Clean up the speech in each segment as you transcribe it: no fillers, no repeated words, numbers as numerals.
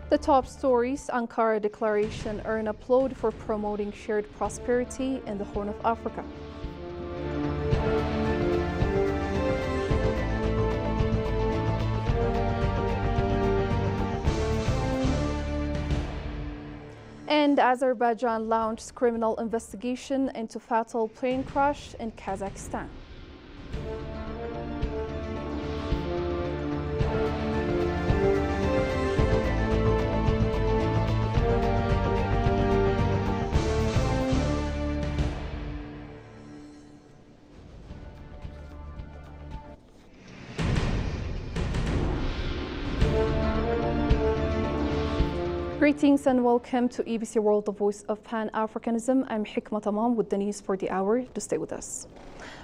The top stories: Ankara Declaration earn applaud for promoting shared prosperity in the Horn of Africa. And Azerbaijan launches criminal investigation into fatal plane crash in Kazakhstan. Greetings and welcome to EBC World, the voice of Pan-Africanism. I'm Hikmat Tamam with the news for the hour. To stay with us.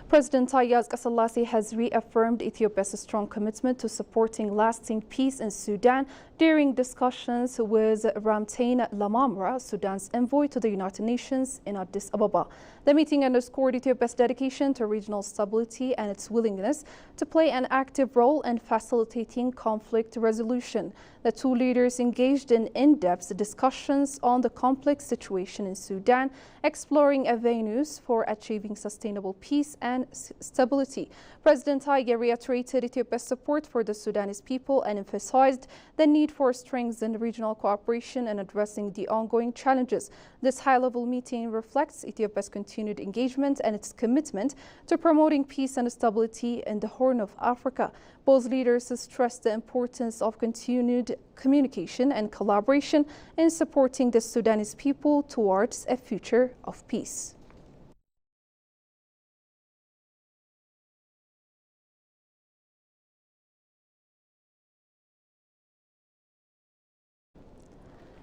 President Taye Asqassalaasi has reaffirmed Ethiopia's strong commitment to supporting lasting peace in Sudan during discussions with Ramtain Lamamra, Sudan's envoy to the United Nations in Addis Ababa. The meeting underscored Ethiopia's dedication to regional stability and its willingness to play an active role in facilitating conflict resolution. The two leaders engaged in in-depth discussions on the complex situation in Sudan, exploring avenues for achieving sustainable peace and stability. President Taye reiterated Ethiopia's support for the Sudanese people and emphasized the need for strengthened regional cooperation in addressing the ongoing challenges. This high-level meeting reflects Ethiopia's continued engagement and its commitment to promoting peace and stability in the Horn of Africa. Both leaders stressed the importance of continued communication and collaboration in supporting the Sudanese people towards a future of peace.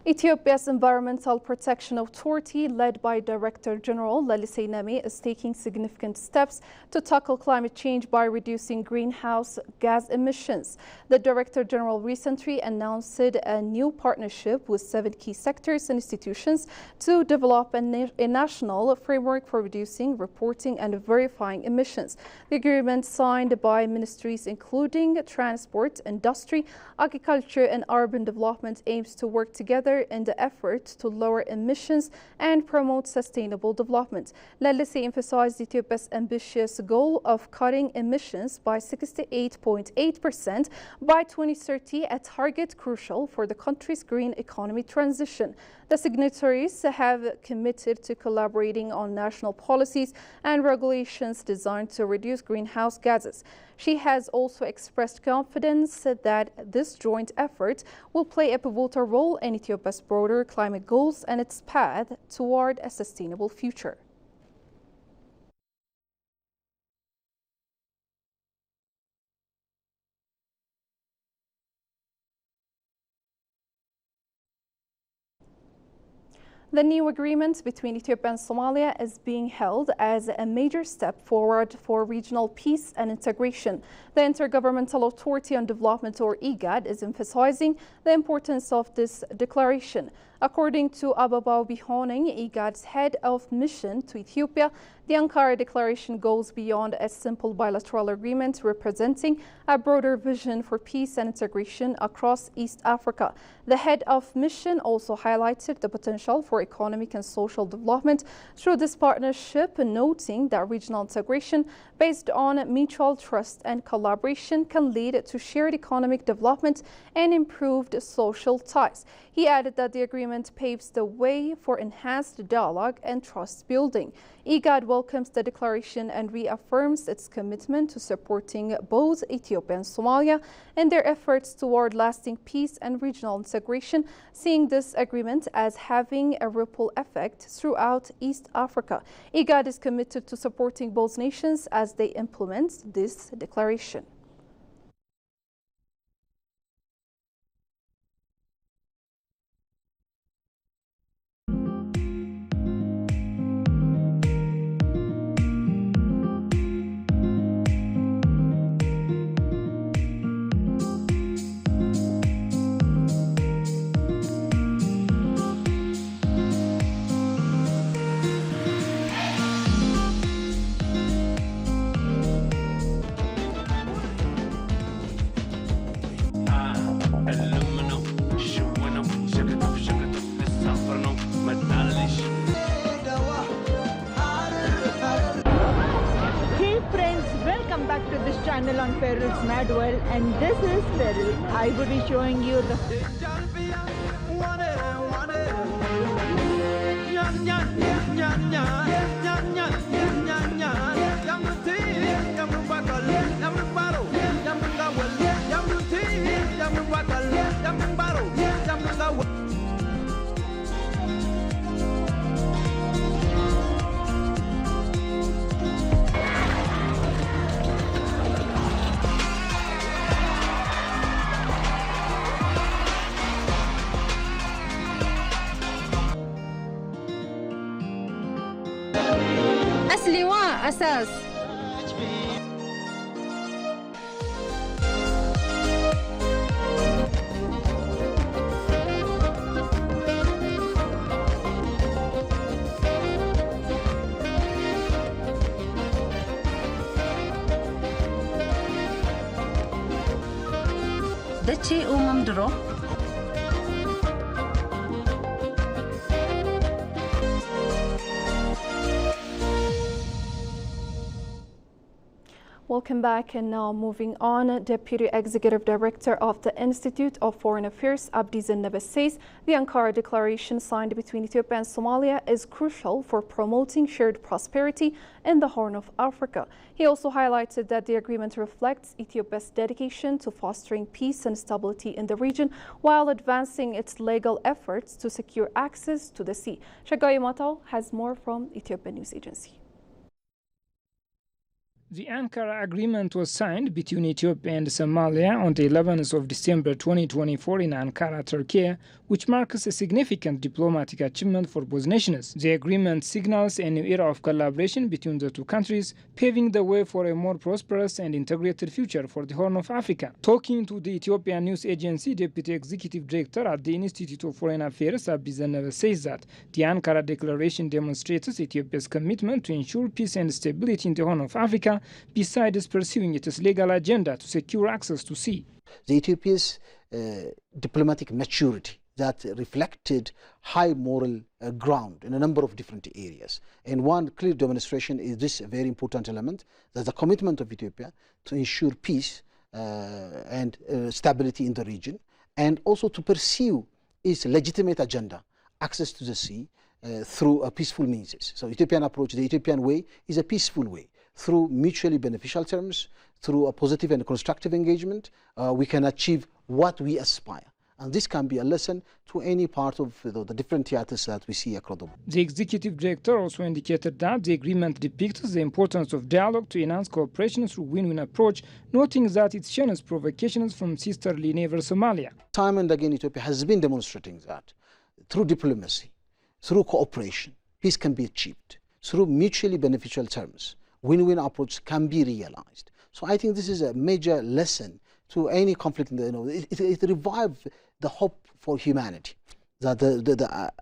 Ethiopia's Environmental Protection Authority, led by Director General Lalisey Neme, is taking significant steps to tackle climate change by reducing greenhouse gas emissions. The Director General recently announced a new partnership with 7 key sectors and institutions to develop a national framework for reducing, reporting and verifying emissions. The agreement, signed by ministries including transport, industry, agriculture and urban development, aims to work together in the effort to lower emissions and promote sustainable development. Lalisey emphasized Ethiopia's ambitious goal of cutting emissions by 68.8% by 2030, a target crucial for the country's green economy transition. The signatories have committed to collaborating on national policies and regulations designed to reduce greenhouse gases. She has also expressed confidence that this joint effort will play a pivotal role in Ethiopia's broader climate goals and its path toward a sustainable future. The new agreement between Ethiopia and Somalia is being held as a major step forward for regional peace and integration. The Intergovernmental Authority on Development, or IGAD, is emphasizing the importance of this declaration. According to Ababaw Bihoning, IGAD's head of mission to Ethiopia, the Ankara Declaration goes beyond a simple bilateral agreement, representing a broader vision for peace and integration across East Africa. The head of mission also highlighted the potential for economic and social development through this partnership, noting that regional integration based on mutual trust and collaboration can lead to shared economic development and improved social ties. He added that the agreement paves the way for enhanced dialogue and trust building. IGAD welcomes the declaration and reaffirms its commitment to supporting both Ethiopia and Somalia in their efforts toward lasting peace and regional integration, seeing this agreement as having a ripple effect throughout East Africa. IGAD is committed to supporting both nations as they implement this declaration. on Ferrell's Madwell, and this is Ferrell. I will be showing you the لواء أساس. دتشي وممدرو Welcome back, and now moving on. Deputy Executive Director of the Institute of Foreign Affairs, Abdi Zennab, says the Ankara Declaration signed between Ethiopia and Somalia is crucial for promoting shared prosperity in the Horn of Africa. He also highlighted that the agreement reflects Ethiopia's dedication to fostering peace and stability in the region while advancing its legal efforts to secure access to the sea. Shagai Matao has more from Ethiopian News Agency. The Ankara Agreement was signed between Ethiopia and Somalia on the 11th of December 2024 in Ankara, Turkey, which marks a significant diplomatic achievement for both nations. The agreement signals a new era of collaboration between the two countries, paving the way for a more prosperous and integrated future for the Horn of Africa. Talking to the Ethiopian News Agency, Deputy Executive Director at the Institute of Foreign Affairs, Abdi Zennab, says that the Ankara Declaration demonstrates Ethiopia's commitment to ensure peace and stability in the Horn of Africa, besides pursuing its legal agenda to secure access to sea. The Ethiopia's diplomatic maturity that reflected high moral ground in a number of different areas. And one clear demonstration is this very important element, that the commitment of Ethiopia to ensure peace and stability in the region, and also to pursue its legitimate agenda, access to the sea, through a peaceful means. So Ethiopian approach, the Ethiopian way, is a peaceful way. Through mutually beneficial terms, through a positive and constructive engagement, we can achieve what we aspire. And this can be a lesson to any part of the different theaters that we see across the world. The executive director also indicated that the agreement depicts the importance of dialogue to enhance cooperation through win-win approach, noting that it shuns provocations from sisterly neighbor Somalia. Time and again, Ethiopia has been demonstrating that through diplomacy, through cooperation, peace can be achieved. Through mutually beneficial terms, win-win approach can be realized. So I think this is a major lesson to any conflict. It revives the hope for humanity, that the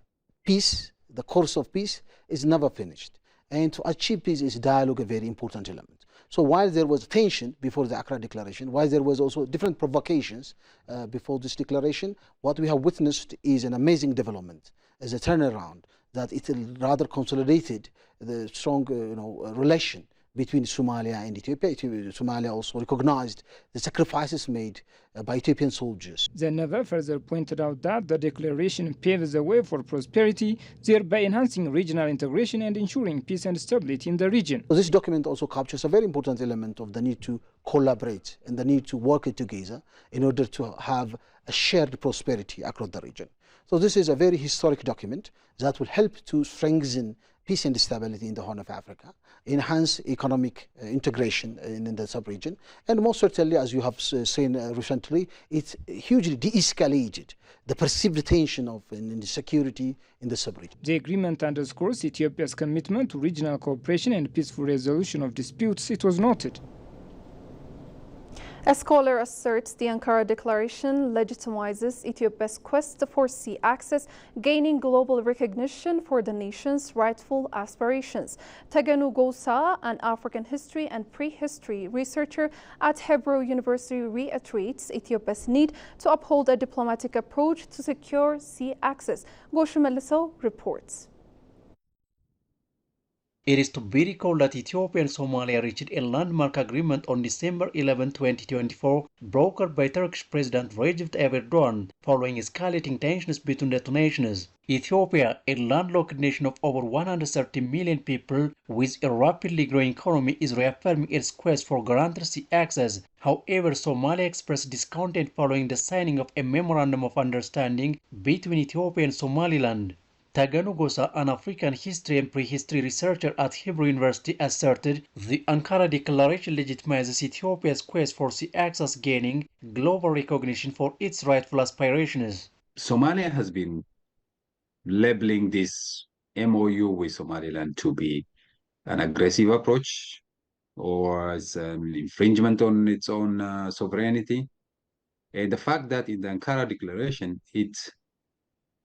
peace, the course of peace, is never finished. And to achieve peace is dialogue a very important element. So while there was tension before the Ankara Declaration, while there was also different provocations before this declaration, what we have witnessed is an amazing development, as a turnaround, that it rather consolidated the strong relation between Somalia and Ethiopia. Somalia also recognized the sacrifices made by Ethiopian soldiers. Zennab further pointed out that the declaration paves the way for prosperity, thereby enhancing regional integration and ensuring peace and stability in the region. So this document also captures a very important element of the need to collaborate and the need to work together in order to have a shared prosperity across the region. So this is a very historic document that will help to strengthen peace and stability in the Horn of Africa, enhance economic integration in the sub-region, and most certainly, as you have seen recently, it hugely de-escalated the perceived tension of insecurity in the sub-region. The agreement underscores Ethiopia's commitment to regional cooperation and peaceful resolution of disputes, it was noted. A scholar asserts the Ankara Declaration legitimizes Ethiopia's quest for sea access, gaining global recognition for the nation's rightful aspirations. Taganu Gosa, an African history and prehistory researcher at Hebrew University, reiterates Ethiopia's need to uphold a diplomatic approach to secure sea access. Gosha Meliso reports. It is to be recalled that Ethiopia and Somalia reached a landmark agreement on December 11, 2024, brokered by Turkish President Recep Tayyip Erdogan, following escalating tensions between the two nations. Ethiopia, a landlocked nation of over 130 million people with a rapidly growing economy, is reaffirming its quest for guaranteed sea access. However, Somalia expressed discontent following the signing of a memorandum of understanding between Ethiopia and Somaliland. Taganu Gosa, an African history and prehistory researcher at Hebrew University, asserted the Ankara Declaration legitimizes Ethiopia's quest for sea access, gaining global recognition for its rightful aspirations. Somalia has been labeling this MOU with Somaliland to be an aggressive approach or as an infringement on its own sovereignty. And the fact that in the Ankara Declaration,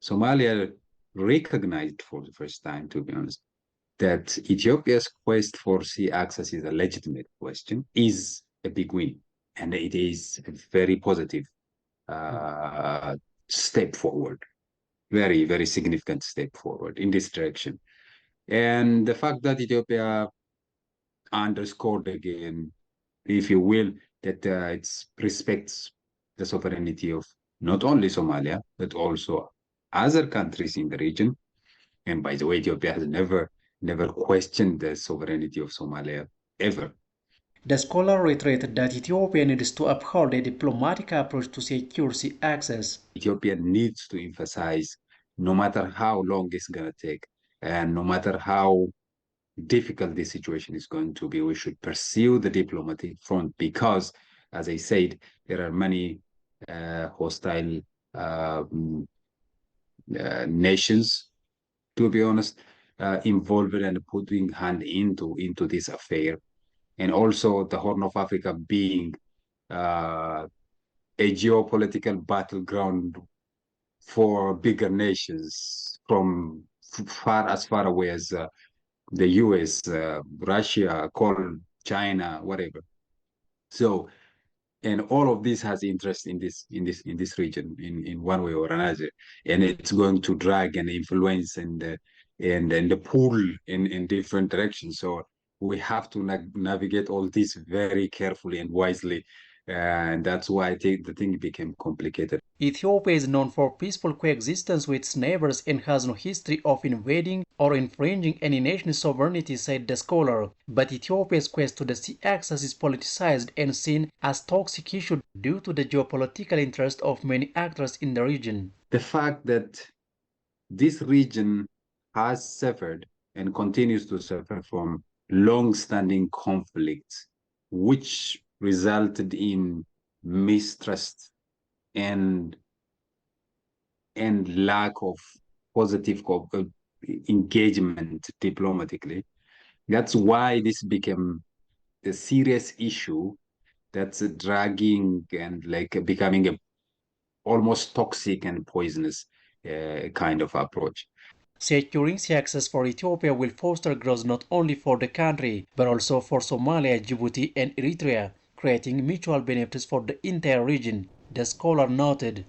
Somalia recognized for the first time, to be honest, that Ethiopia's quest for sea access is a legitimate question, is a big win. And it is a very positive step forward, very, very significant step forward in this direction. And the fact that Ethiopia underscored again, if you will, that it respects the sovereignty of not only Somalia, but also other countries in the region. And by the way, Ethiopia has never questioned the sovereignty of Somalia, ever. The scholar reiterated that Ethiopia needs to uphold a diplomatic approach to secure sea access. Ethiopia needs to emphasize, no matter how long it's going to take, and no matter how difficult this situation is going to be, we should pursue the diplomatic front because, as I said, there are many hostile nations, to be honest, involved and putting hand into this affair. And also the Horn of Africa being a geopolitical battleground for bigger nations from as far away as the US, Russia, China, whatever. So, and all of this has interest in this region in one way or another, and it's going to drag and influence and the pull in different directions. So we have to navigate all this very carefully and wisely. And that's why I think the thing became complicated. Ethiopia is known for peaceful coexistence with its neighbors and has no history of invading or infringing any nation's sovereignty, said the scholar. But Ethiopia's quest to the sea access is politicized and seen as toxic issue due to the geopolitical interest of many actors in the region. The fact that this region has suffered and continues to suffer from long-standing conflicts, which resulted in mistrust and lack of positive engagement diplomatically. That's why this became a serious issue that's dragging and becoming a almost toxic and poisonous kind of approach. Securing sea access for Ethiopia will foster growth not only for the country, but also for Somalia, Djibouti, and Eritrea, creating mutual benefits for the entire region, the scholar noted.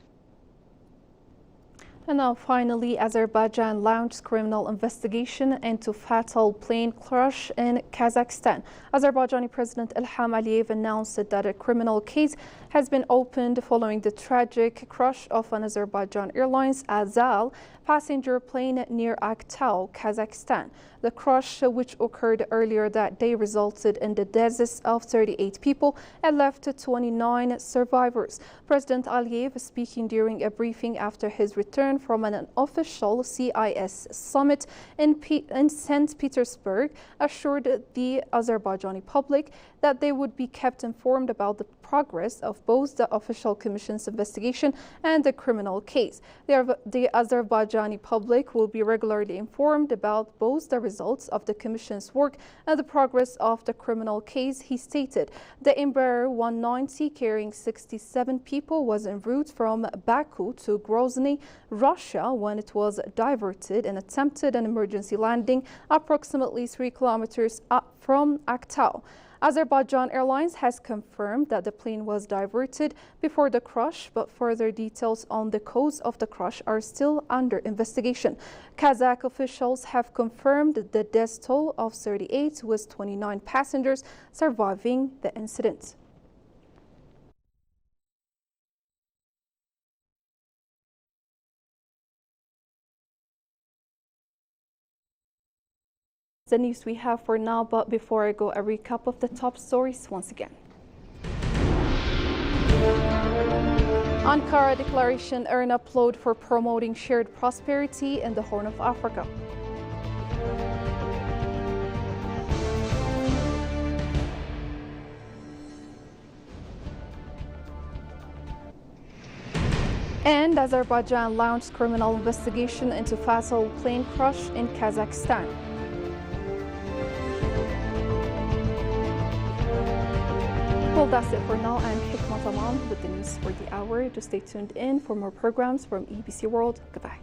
And now finally, Azerbaijan launched criminal investigation into fatal plane crash in Kazakhstan. Azerbaijani President Ilham Aliyev announced that a criminal case has been opened following the tragic crash of an Azerbaijan Airlines Azal passenger plane near Aktau, Kazakhstan. The crash, which occurred earlier that day, resulted in the deaths of 38 people and left 29 survivors. President Aliyev, speaking during a briefing after his return from an unofficial CIS summit in St. Petersburg, assured the Azerbaijani public that they would be kept informed about the progress of both the official commission's investigation and the criminal case. The Azerbaijani public will be regularly informed about both the results of the commission's work and the progress of the criminal case, he stated. The Embraer 190 carrying 67 people was en route from Baku to Grozny, Russia, when it was diverted and attempted an emergency landing approximately 3 kilometers up from Aktau. Azerbaijan Airlines has confirmed that the plane was diverted before the crash, but further details on the cause of the crash are still under investigation. Kazakh officials have confirmed the death toll of 38, with 29 passengers surviving the incident. The news we have for now, but before I go, a recap of the top stories once again. Ankara Declaration earn upload for promoting shared prosperity in the Horn of Africa. And Azerbaijan launched criminal investigation into fatal plane crash in Kazakhstan. Well, that's it for now. I'm Hikmat Aman with the news for the hour. Just stay tuned in for more programs from EBC World. Goodbye.